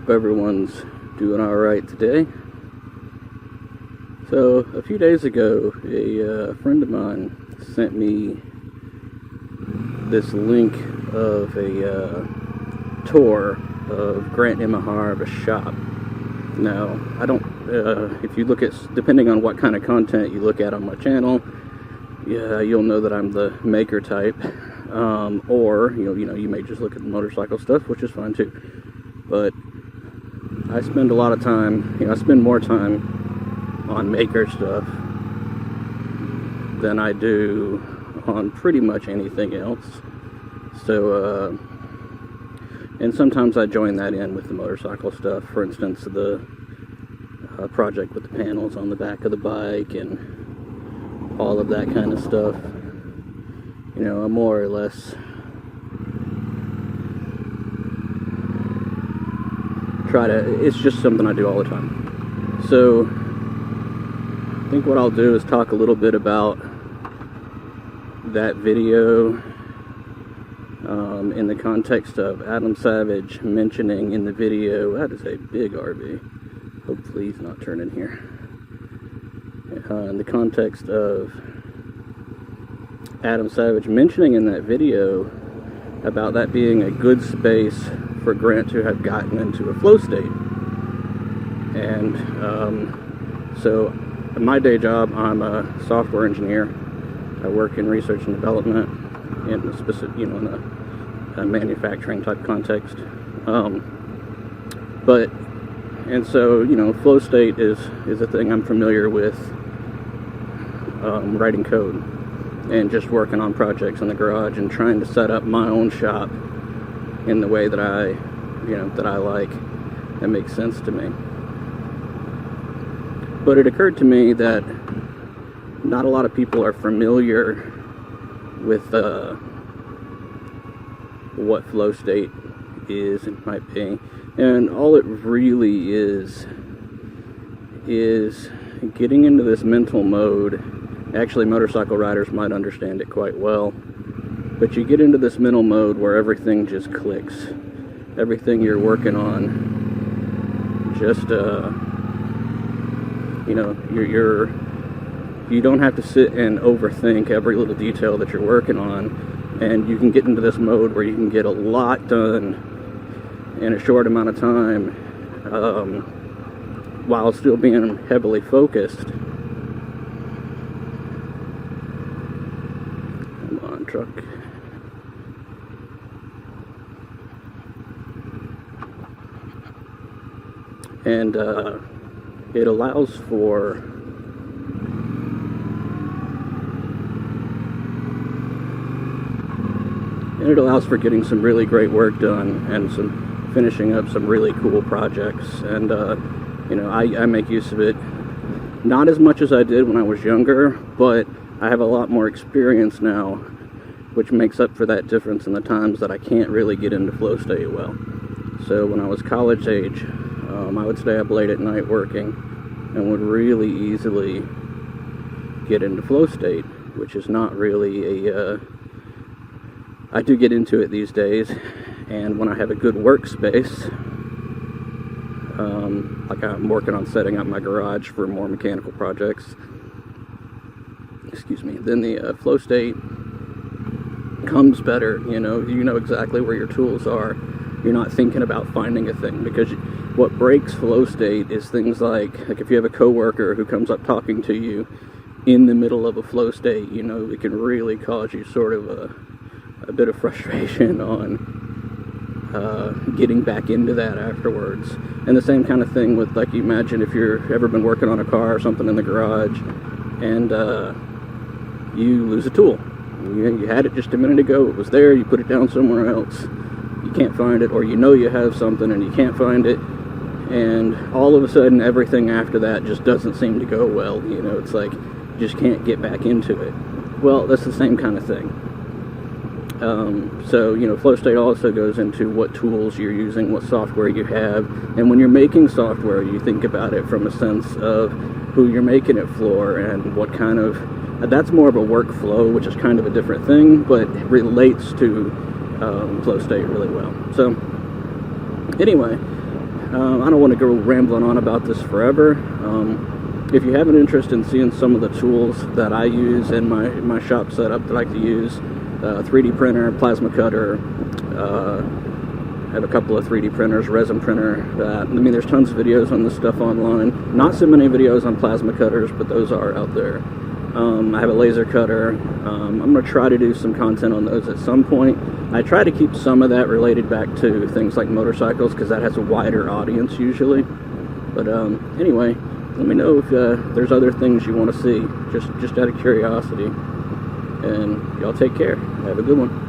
Hope everyone's doing alright today. So, a few days ago, a friend of mine sent me this link of a tour of Grant Imahar's shop. Now, I don't, if you look at, depending on what kind of content you look at on my channel, yeah, you'll know that I'm the maker type, or, you may just look at the motorcycle stuff, which is fine too. But I spend a lot of time, I spend more time on maker stuff than I do on pretty much anything else. So, and sometimes I join that in with the motorcycle stuff. For instance, the project with the panels on the back of the bike and all of that kind of stuff. I more or less try to, it's just something I do all the time. So I think what I'll do is talk a little bit about that video in the context of Adam Savage mentioning in the video, that is a big RV, hopefully he's not turning here, in the context of Adam Savage mentioning in that video about that being a good space for Grant to have gotten into a flow state. And so in my day job, I'm a software engineer. I work in research and development in a specific, in a manufacturing type context. And so, flow state is a thing I'm familiar with, writing code and just working on projects in the garage and trying to set up my own shop in the way that I like, that makes sense to me. But it occurred to me that not a lot of people are familiar with what flow state is and might be. And all it really is getting into this mental mode. Actually, motorcycle riders might understand it quite well. But you get into this mental mode where everything just clicks. Everything you're working on just, you don't have to sit and overthink every little detail that you're working on, and you can get into this mode where you can get a lot done in a short amount of time, while still being heavily focused. Come on, truck. And it allows for getting some really great work done and finishing up some really cool projects. And I make use of it, not as much as I did when I was younger, but I have a lot more experience now, which makes up for that difference in the times that I can't really get into flow state well. So when I was college age, I would stay up late at night working and would really easily get into flow state, which is not really I do get into it these days, and when I have a good workspace, like I'm working on setting up my garage for more mechanical projects, then the flow state comes better. You know exactly where your tools are. You're not thinking about finding a thing, because what breaks flow state is things like if you have a coworker who comes up talking to you in the middle of a flow state, it can really cause you sort of a bit of frustration on getting back into that afterwards. And the same kind of thing with, like, imagine if you've ever been working on a car or something in the garage and you lose a tool. You had it just a minute ago, it was there, you put it down somewhere else, you can't find it, or you have something and you can't find it, and all of a sudden everything after that just doesn't seem to go well. It's like you just can't get back into it. Well, that's the same kind of thing. So flow state also goes into what tools you're using, what software you have, and when you're making software, you think about it from a sense of who you're making it for and what kind of, that's more of a workflow, which is kind of a different thing, but it relates to flow state really well. So anyway, I don't want to go rambling on about this forever. If you have an interest in seeing some of the tools that I use in my shop setup that I like to use, 3D printer, plasma cutter, I have a couple of 3D printers, resin printer. I mean, there's tons of videos on this stuff online. Not so many videos on plasma cutters, but those are out there. I have a laser cutter. I'm going to try to do some content on those at some point. I try to keep some of that related back to things like motorcycles, because that has a wider audience usually. But anyway, let me know if there's other things you want to see, just out of curiosity. And y'all take care. Have a good one.